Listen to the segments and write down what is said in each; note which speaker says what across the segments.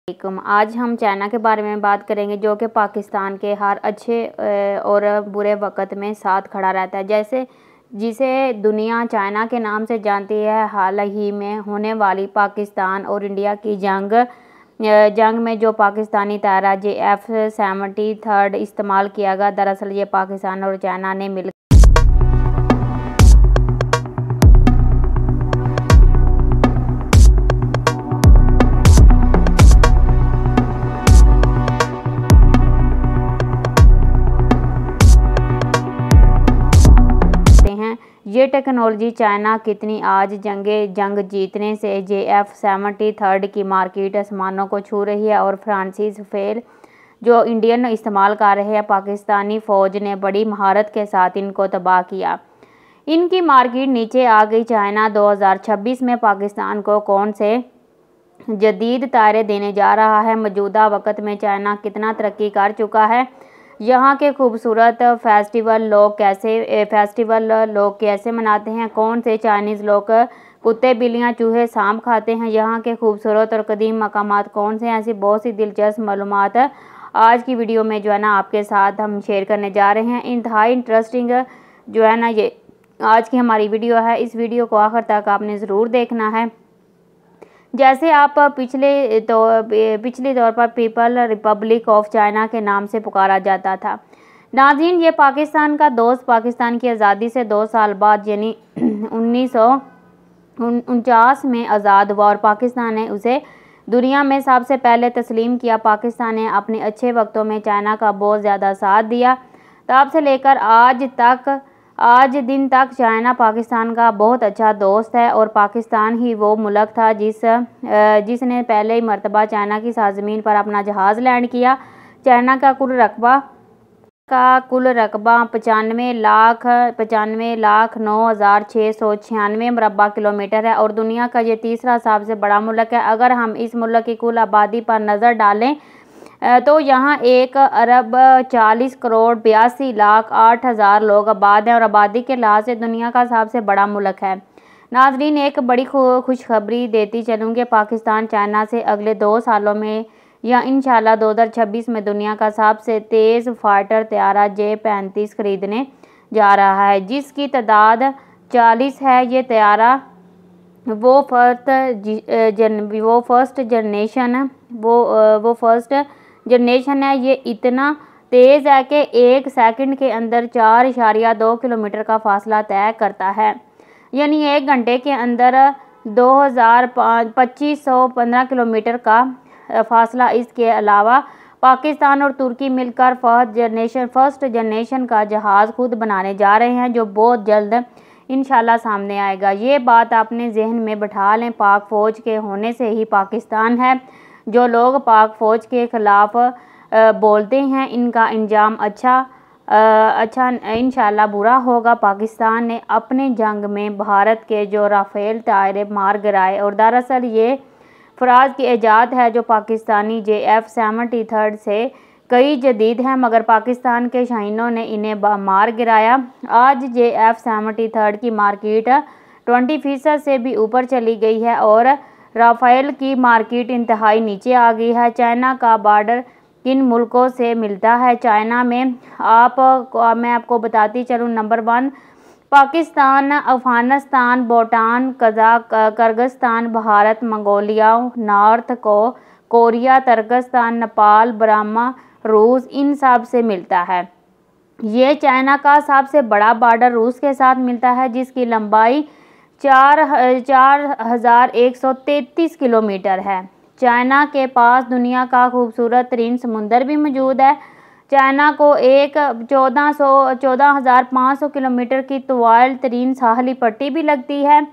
Speaker 1: आज हम चाइना के बारे में बात करेंगे, जो कि पाकिस्तान के हर अच्छे और बुरे वक्त में साथ खड़ा रहता है। जिसे दुनिया चाइना के नाम से जानती है। हाल ही में होने वाली पाकिस्तान और इंडिया की जंग में जो पाकिस्तानी तारा F-73 इस्तेमाल किया गया, दरअसल ये पाकिस्तान और चाइना ने मिल ये टेक्नोलॉजी चाइना कितनी आज जंग जीतने से F-73 की मार्केट आसमानों को छू रही है और फ्रांसीसी फेल जो इंडियन इस्तेमाल कर रहे हैं। पाकिस्तानी फ़ौज ने बड़ी महारत के साथ इनको तबाह किया। इनकी मार्केट नीचे आ गई। चाइना 2026 में पाकिस्तान को कौन से जदीद तारे देने जा रहा है? मौजूदा वक़्त में चाइना कितना तरक्की कर चुका है? यहाँ के खूबसूरत फेस्टिवल लोग कैसे मनाते हैं? कौन से चाइनीज़ लोग कुत्ते, बिल्लियाँ, चूहे, सांप खाते हैं? यहाँ के खूबसूरत और कदीम मकामात कौन से हैं? ऐसी बहुत सी दिलचस्प मालूमात आज की वीडियो में जो है ना आपके साथ हम शेयर करने जा रहे हैं। इंतहाई इंटरेस्टिंग जो है ना ये आज की हमारी वीडियो है। इस वीडियो को आखिर तक आपने ज़रूर देखना है। जैसे आप पिछले तौर पर पीपल रिपब्लिक ऑफ चाइना के नाम से पुकारा जाता था। नाज़रीन, ये पाकिस्तान का दोस्त पाकिस्तान की आज़ादी से 2 साल बाद यानी 1949 में आज़ाद हुआ और पाकिस्तान ने उसे दुनिया में सबसे पहले तस्लीम किया। पाकिस्तान ने अपने अच्छे वक्तों में चाइना का बहुत ज़्यादा साथ दिया। तब से लेकर आज दिन तक चाइना पाकिस्तान का बहुत अच्छा दोस्त है और पाकिस्तान ही वो मुल्क था जिसने पहले मरतबा चाइना की सरज़मीन पर अपना जहाज़ लैंड किया। चाइना का कुल रकबा 95,09,696 मुरबा किलोमीटर है और दुनिया का ये तीसरा सबसे बड़ा मुल्क है। अगर हम इस मुल्क की कुल आबादी पर नज़र डालें तो यहाँ 1,40,82,08,000 लोग आबाद हैं और आबादी के लिहाज से दुनिया का सबसे बड़ा मुल्क है। नाज़रीन, एक बड़ी खुशखबरी देती चलूँगी। पाकिस्तान चाइना से अगले 2 सालों में या इंशाल्लाह 2026 में दुनिया का सबसे तेज़ फाइटर तैयारा J-35 खरीदने जा रहा है, जिसकी तादाद 40 है। ये तैयारा वो फर्स्ट जनरेशन है। ये इतना तेज़ है कि 1 सेकंड के अंदर 4.2 किलोमीटर का फासला तय करता है, यानी 1 घंटे के अंदर 2515 किलोमीटर का फासला। इसके अलावा पाकिस्तान और तुर्की मिलकर फर्स्ट जनरेशन का जहाज़ खुद बनाने जा रहे हैं, जो बहुत जल्द इंशाल्लाह सामने आएगा। ये बात आपने जहन में बैठा लें। पाक फ़ौज के होने से ही पाकिस्तान है। जो लोग पाक फ़ौज के ख़िलाफ़ बोलते हैं, इनका अंजाम अच्छा इंशाल्लाह बुरा होगा। पाकिस्तान ने अपने जंग में भारत के जो राफ़ेल तारे मार गिराए और दरअसल ये फ़राज की ईजाद है, जो पाकिस्तानी F-73 से कई जदीद हैं, मगर पाकिस्तान के शाहीनों ने इन्हें मार गिराया। आज F-73 की मार्केट 20% से भी ऊपर चली गई है और राफ़ेल की मार्केट इंतहाई नीचे आ गई है। चाइना का बॉर्डर किन मुल्कों से मिलता है? चाइना में मैं आपको बताती चलूँ। Number 1 Pakistan, Afghanistan, Bhutan, Kyrgyzstan, Bharat, Mongolia, north Korea, तुर्कस्तान, नेपाल, बर्मा, रूस, इन सब से मिलता है। ये चाइना का सबसे बड़ा बॉर्डर रूस के साथ मिलता है, जिसकी लंबाई 4,133 किलोमीटर है। चाइना के पास दुनिया का खूबसूरत तरीन समुंदर भी मौजूद है। चाइना को 14,500 किलोमीटर की तवील तरीन साहली पट्टी भी लगती है।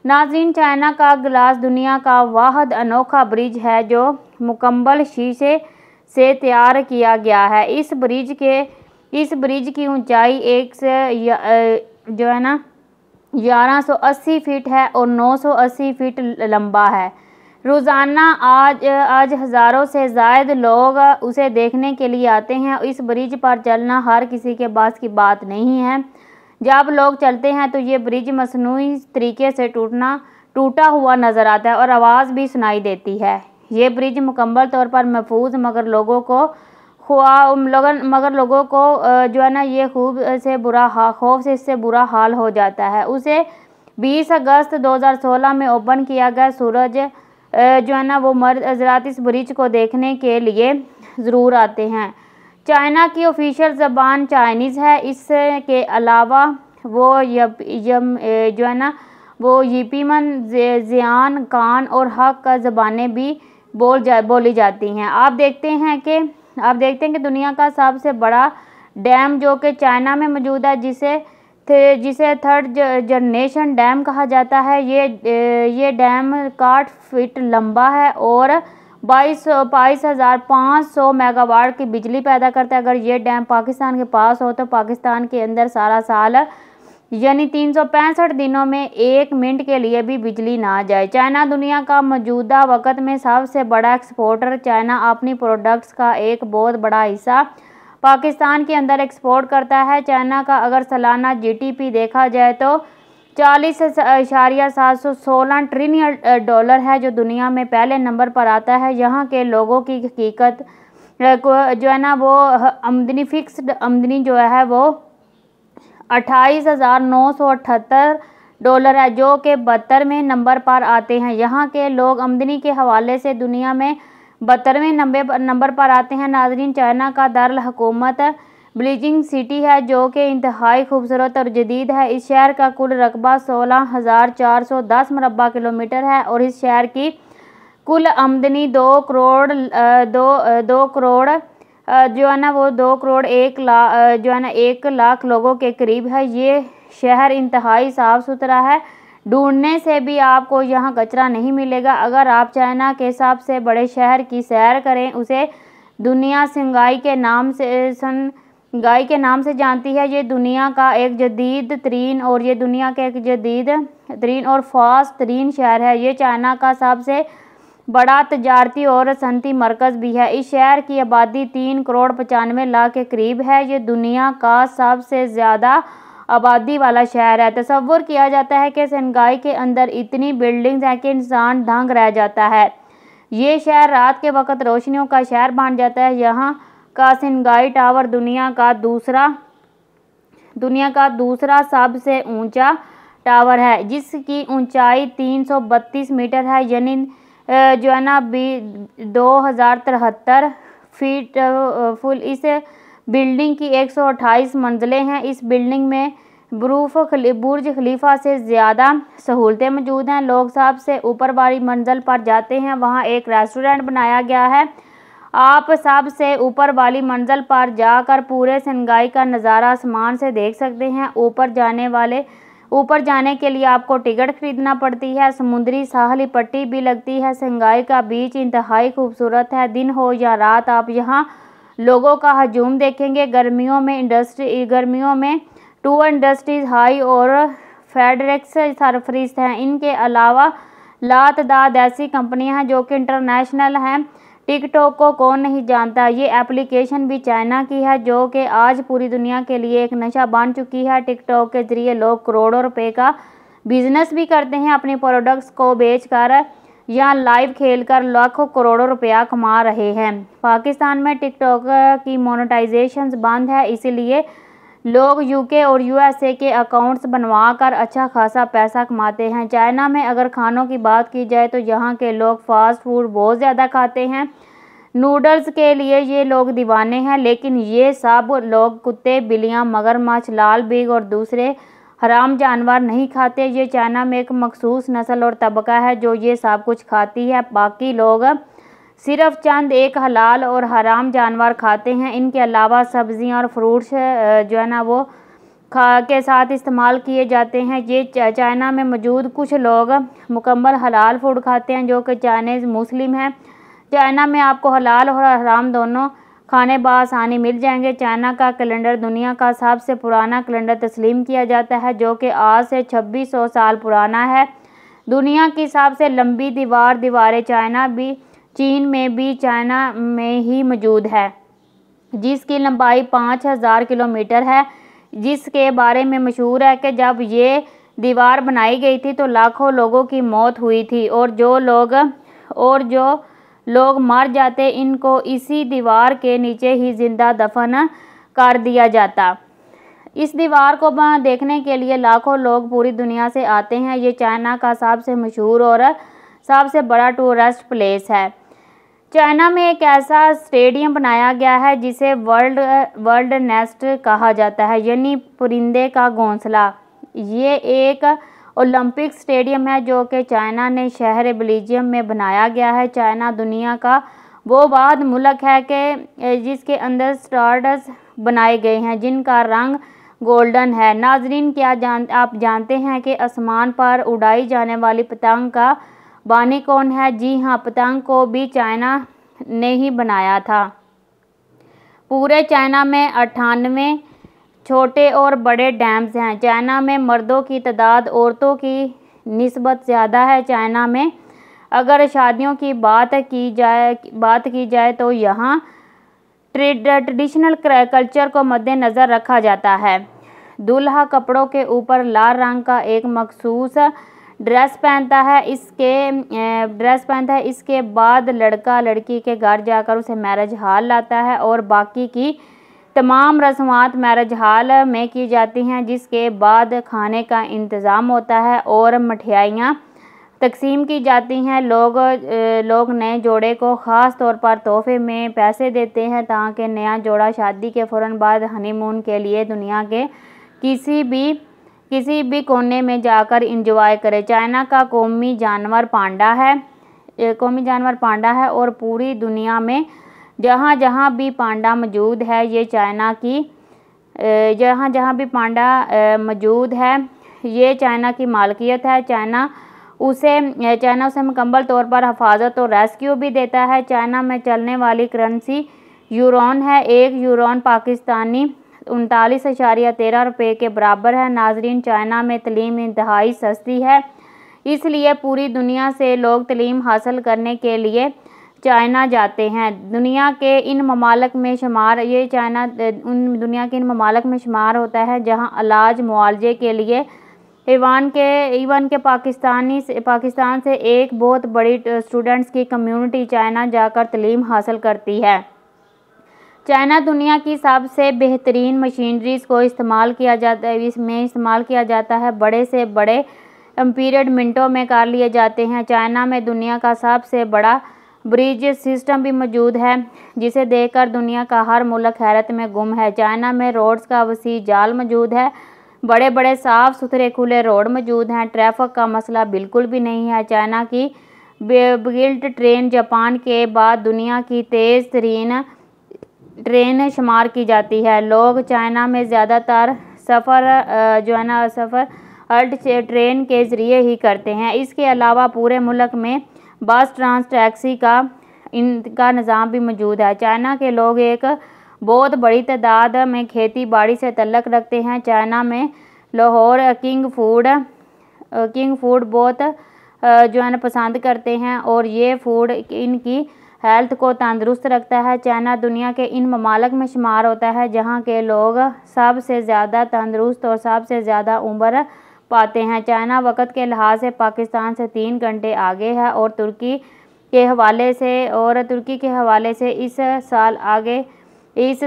Speaker 1: नाज़रीन, चाइना का ग्लास दुनिया का वाहिद अनोखा ब्रिज है जो मुकम्मल शीशे से तैयार किया गया है। इस ब्रिज की ऊंचाई 1180 फीट है और 980 फीट लंबा है। रोज़ाना आज हज़ारों से ज़ायद लोग उसे देखने के लिए आते हैं। इस ब्रिज पर चलना हर किसी के बस की बात नहीं है। जब लोग चलते हैं तो ये ब्रिज मसनूई तरीके से टूटा हुआ नज़र आता है और आवाज़ भी सुनाई देती है। ये ब्रिज मुकम्मल तौर पर महफूज मगर लोगों को जो है ना ये खौफ से इससे बुरा हाल हो जाता है। उसे 20 अगस्त 2016 में ओपन किया गया। सूरज जो है ना वो हज़रात इस ब्रिज को देखने के लिए ज़रूर आते हैं। चाइना की ऑफिशियल ज़बान चाइनीज़ है। इसके अलावा वो जो है ना वो यीपीमन, ज़ियान, कान और हक का ज़बानें भी बोली जाती हैं। आप देखते हैं कि दुनिया का सबसे बड़ा डैम जो कि चाइना में मौजूद है, जिसे थर्ड जनरेशन डैम कहा जाता है, ये डैम 60 फीट लंबा है और 22,500 मेगावाट की बिजली पैदा करता है। अगर ये डैम पाकिस्तान के पास हो तो पाकिस्तान के अंदर सारा साल यानी 365 दिनों में 1 मिनट के लिए भी बिजली ना जाए। चाइना दुनिया का मौजूदा वक़्त में सबसे बड़ा एक्सपोर्टर। चाइना अपनी प्रोडक्ट्स का एक बहुत बड़ा हिस्सा पाकिस्तान के अंदर एक्सपोर्ट करता है। चाइना का अगर सालाना जीडीपी देखा जाए तो 40.716 ट्रिलियन डॉलर है, जो दुनिया में पहले नंबर पर आता है। यहाँ के लोगों की हकीकत जो है ना वो फिक्स्ड आमदनी जो है वो 28,978 डॉलर है, जो कि 72वें नंबर पर आते हैं। यहाँ के लोग आमदनी के हवाले से दुनिया में 72वें नंबर पर आते हैं। नाज़रीन, चाइना का दारुल हुकूमत बीजिंग सिटी है, जो कि इंतहाई खूबसूरत और जदीद है। इस शहर का कुल रकबा 16,410 मुरबा किलोमीटर है और इस शहर की कुल आमदनी 2 करोड़ जो है ना वो 2 करोड़ 1 लाख लोगों के करीब है। ये शहर इंतहाई साफ़ सुथरा है, ढूंढने से भी आपको यहाँ कचरा नहीं मिलेगा। अगर आप चाइना के सबसे बड़े शहर की सैर करें, उसे दुनिया शंघाई के नाम से जानती है। ये दुनिया का एक जदीद तरीन और फास्ट तरीन शहर है। ये चाइना का सबसे बड़ा तजारती और सनती मरकज़ भी है। इस शहर की आबादी 3 करोड़ 95 लाख के करीब है। ये दुनिया का सबसे ज़्यादा आबादी वाला शहर है। तसव्वुर किया जाता है कि शंघाई के अंदर इतनी बिल्डिंग्स हैं कि इंसान दंग रह जाता है। ये शहर रात के वक्त रोशनियों का शहर बन जाता है। यहाँ का शंघाई टावर दुनिया का दूसरा सबसे ऊंचा टावर है, जिसकी ऊंचाई 332 मीटर है, यानी जो है ना 2073 फीट फुल। इस बिल्डिंग की 128 मंजिलें हैं। इस बिल्डिंग में बुर्ज खलीफा से ज़्यादा सहूलतें मौजूद हैं। लोग सबसे ऊपर वाली मंजिल पर जाते हैं, वहाँ एक रेस्टोरेंट बनाया गया है। आप सबसे ऊपर वाली मंजिल पर जाकर पूरे शंघाई का नज़ारा आसमान से देख सकते हैं। ऊपर जाने के लिए आपको टिकट खरीदना पड़ती है। समुद्री साहली पट्टी भी लगती है। शंघाई का बीच इंतहाई खूबसूरत है। दिन हो या रात आप यहाँ लोगों का हजूम देखेंगे। गर्मियों में टूर इंडस्ट्रीज हाई और फेडरेक्स सरफरिस्त हैं। इनके अलावा लातदाद ऐसी कंपनियां हैं जो कि इंटरनेशनल हैं। टिकटॉक को कौन नहीं जानता। ये एप्लीकेशन भी चाइना की है, जो कि आज पूरी दुनिया के लिए एक नशा बन चुकी है। टिकटॉक के ज़रिए लोग करोड़ों रुपए का बिजनेस भी करते हैं। अपनी प्रोडक्ट्स को बेचकर या लाइव खेलकर लाखों करोड़ों रुपया कमा रहे हैं। पाकिस्तान में टिकटॉक की मोनेटाइजेशन बंद है, इसीलिए लोग यूके और यूएसए के अकाउंट्स बनवाकर अच्छा खासा पैसा कमाते हैं। चाइना में अगर खानों की बात की जाए तो यहाँ के लोग फास्ट फूड बहुत ज़्यादा खाते हैं। नूडल्स के लिए ये लोग दीवाने हैं, लेकिन ये सब लोग कुत्ते, बिल्लियाँ, मगरमच्छ, लाल बिग और दूसरे हराम जानवर नहीं खाते। ये चाइना में एक मखसूस नस्ल और तबका है जो ये सब कुछ खाती है। बाकी लोग सिर्फ चंद एक हलाल और हराम जानवर खाते हैं। इनके अलावा सब्जियां और फ्रूट्स जो है ना वो के साथ इस्तेमाल किए जाते हैं। ये चाइना में मौजूद कुछ लोग मुकम्मल हलाल फूड खाते हैं, जो कि चाइनीज़ मुस्लिम हैं। चाइना में आपको हलाल और हराम दोनों खाने बआसानी मिल जाएंगे। चाइना का कैलेंडर दुनिया का सबसे पुराना कैलेंडर तस्लीम किया जाता है, जो कि आज से 2600 साल पुराना है। दुनिया की सबसे लंबी दीवारें चीन में ही मौजूद है, जिसकी लंबाई 5000 किलोमीटर है। जिसके बारे में मशहूर है कि जब ये दीवार बनाई गई थी तो लाखों लोगों की मौत हुई थी और जो लोग मर जाते, इनको इसी दीवार के नीचे ही जिंदा दफन कर दिया जाता। इस दीवार को देखने के लिए लाखों लोग पूरी दुनिया से आते हैं। ये चाइना का सबसे मशहूर और सबसे बड़ा टूरिस्ट प्लेस है। चाइना में एक ऐसा स्टेडियम बनाया गया है जिसे वर्ल्ड नेस्ट कहा जाता है, यानी परिंदे का घोंसला। ये एक ओलंपिक स्टेडियम है जो कि चाइना ने शहर बेल्जियम में बनाया गया है। चाइना दुनिया का वो वाद मुल्क है कि जिसके अंदर स्टार्स बनाए गए हैं जिनका रंग गोल्डन है। नाजरीन, क्या आप जानते हैं कि आसमान पर उड़ाई जाने वाली पतंग का बानी कौन है? जी हाँ, पतंग को भी चाइना ने ही बनाया था। पूरे चाइना में 98 छोटे और बड़े डैम्स हैं। चाइना में मर्दों की तादाद औरतों की निस्बत ज़्यादा है। चाइना में अगर शादियों की बात की जाए तो यहाँ ट्रेडिशनल कल्चर को मद्देनज़र रखा जाता है। दूल्हा कपड़ों के ऊपर लाल रंग का एक मखसूस ड्रेस पहनता है। इसके बाद लड़का लड़की के घर जाकर उसे मैरिज हॉल लाता है और बाकी की तमाम रस्मात मैरिज हॉल में की जाती हैं, जिसके बाद खाने का इंतज़ाम होता है और मिठाइयाँ तकसीम की जाती हैं। लोग नए जोड़े को ख़ास तौर पर तोहफे में पैसे देते हैं ताकि नया जोड़ा शादी के फ़ौरन बाद हनीमून के लिए दुनिया के किसी भी कोने में जाकर एंजॉय करे। चाइना का कौमी जानवर पांडा है और पूरी दुनिया में जहाँ जहाँ भी पांडा मौजूद है ये चाइना की मालकियत है। चाइना उसे मुकम्मल तौर पर हिफाजत और रेस्क्यू भी देता है। चाइना में चलने वाली करेंसी यूरोन है। एक यूरोन पाकिस्तानी 39.13 रुपये के बराबर है। नाजरीन, चाइना में तलीम इंतहाई सस्ती है, इसलिए पूरी दुनिया से लोग तलीम हासिल करने के लिए चाइना जाते हैं। दुनिया के इन ममालिक में शुमार होता है जहां इलाज मुआवजे के लिए इवन के पाकिस्तान से एक बहुत बड़ी स्टूडेंट्स की कम्युनिटी चाइना जाकर तलीम हासिल करती है। चाइना दुनिया की सबसे बेहतरीन मशीनरीज़ को इस्तेमाल किया जाता है। बड़े से बड़े पीरियड मिनटों में कर लिए जाते हैं। चाइना में दुनिया का सबसे बड़ा ब्रिज सिस्टम भी मौजूद है जिसे देखकर दुनिया का हर मुल्क हैरत में गुम है। चाइना में रोड्स का वसी जाल मौजूद है। बड़े बड़े साफ़ सुथरे खुले रोड मौजूद हैं। ट्रैफिक का मसला बिल्कुल भी नहीं है। चाइना की बुलेट ट्रेन जापान के बाद दुनिया की तेज़ तरीन ट्रेन शुमार की जाती है। लोग चाइना में ज़्यादातर सफ़र हल्ट ट्रेन के ज़रिए ही करते हैं। इसके अलावा पूरे मुल्क में बस टैक्सी का निज़ाम भी मौजूद है। चाइना के लोग एक बहुत बड़ी तादाद में खेती बाड़ी से तल्लुक़ रखते हैं। चाइना में लाहौर किंग फूड बहुत पसंद करते हैं और ये फूड इनकी हेल्थ को तंदुरुस्त रखता है। चाइना दुनिया के इन ममालिक में शुमार होता है जहाँ के लोग सबसे ज़्यादा तंदुरुस्त और सबसे ज़्यादा उम्र पाते हैं। चाइना वक़्त के लिहाज से पाकिस्तान से 3 घंटे आगे है और तुर्की के हवाले से इस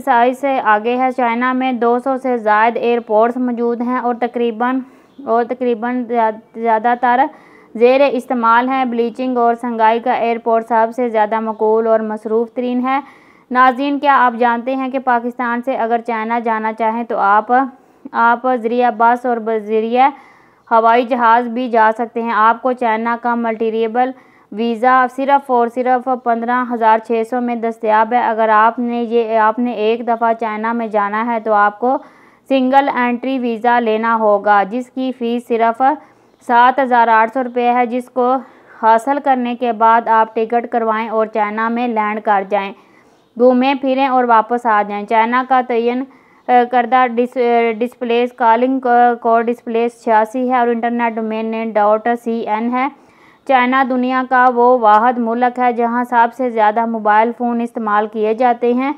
Speaker 1: साल से आगे है। चाइना में 200 से ज़ायद एयरपोर्ट्स मौजूद हैं और तकरीबन ज़्यादातर ज़ेर इस्तेमाल हैं। बीजिंग और शंघाई का एयरपोर्ट सबसे ज़्यादा मकबूल और मसरूफ़ तरीन है। नाज़रीन, क्या आप जानते हैं कि पाकिस्तान से अगर चाइना जाना चाहें तो आप ज़रिया बस और ज़रिया हवाई जहाज़ भी जा सकते हैं। आपको चाइना का मल्टीपल वीज़ा सिर्फ़ 15,600 में दस्तयाब है। अगर आपने एक दफ़ा चाइना में जाना है तो आपको सिंगल एंट्री वीज़ा लेना होगा जिसकी फ़ीस सिर्फ़ 7,800 रुपये है, जिसको हासिल करने के बाद आप टिकट करवाएं और चाइना में लैंड कर जाएं, घूमें फिरें और वापस आ जाएं। चाइना का तयन करदा डिस्प्लेस कॉलिंग कोड डिस्प्लेस 86 है और इंटरनेट डोमेन नेम .cn है। चाइना दुनिया का वो वाहिद मुल्क है जहाँ सबसे ज़्यादा मोबाइल फ़ोन इस्तेमाल किए जाते हैं।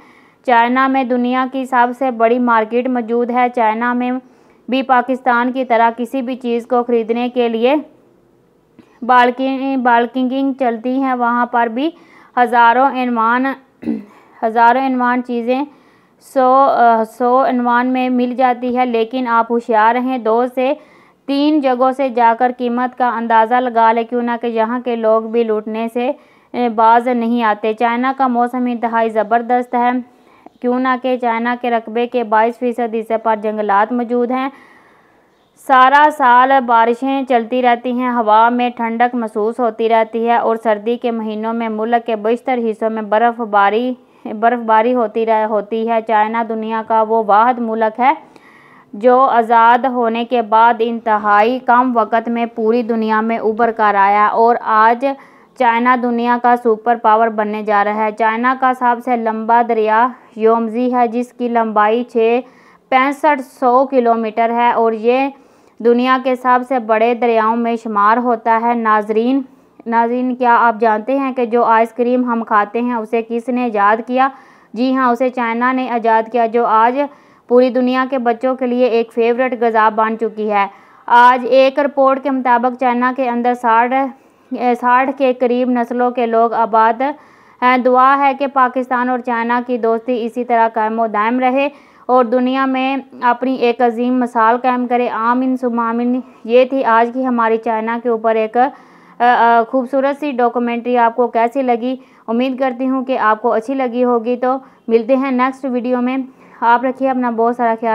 Speaker 1: चाइना में दुनिया की सबसे बड़ी मार्केट मौजूद है। चाइना में भी पाकिस्तान की तरह किसी भी चीज़ को ख़रीदने के लिए बाल्किंग चलती हैं। वहाँ पर भी हज़ारों इनवान चीज़ें 100 इनवान में मिल जाती है, लेकिन आप होशियार रहें, 2 से 3 जगहों से जाकर कीमत का अंदाज़ा लगा लें, क्यों ना कि यहाँ के लोग भी लूटने से बाज नहीं आते। चाइना का मौसम इंतहाई ज़बरदस्त है, क्यों ना कि चाइना के रकबे के 22% हिस्से पर जंगलात मौजूद हैं। सारा साल बारिशें चलती रहती हैं, हवा में ठंडक महसूस होती रहती है और सर्दी के महीनों में मुल्क के 72 हिस्सों में बर्फ़बारी होती है। चाइना दुनिया का वो वाहिद मुल्क है जो आज़ाद होने के बाद इंतहाई कम वक़्त में पूरी दुनिया में उभर कर आया और आज चाइना दुनिया का सुपर पावर बनने जा रहा है। चाइना का सबसे लंबा दरिया यामजी है, जिसकी लंबाई 6500 किलोमीटर है और ये दुनिया के सबसे बड़े दरियाओं में शुमार होता है। नाजरीन, क्या आप जानते हैं कि जो आइसक्रीम हम खाते हैं उसे किसने ईजाद किया? जी हाँ, उसे चाइना ने ईजाद किया, जो आज पूरी दुनिया के बच्चों के लिए एक फेवरेट ग़िज़ा बन चुकी है। आज एक रिपोर्ट के मुताबिक चाइना के अंदर 60 के करीब नस्लों के लोग आबाद हैं। दुआ है कि पाकिस्तान और चाइना की दोस्ती इसी तरह कायम दायम रहे और दुनिया में अपनी एक अजीम मिसाल कायम करे। आमीन सुम्मा आमीन। ये थी आज की हमारी चाइना के ऊपर एक खूबसूरत सी डॉक्यूमेंट्री। आपको कैसी लगी? उम्मीद करती हूँ कि आपको अच्छी लगी होगी। तो मिलते हैं नेक्स्ट वीडियो में। आप रखिए अपना बहुत सारा ख्याल।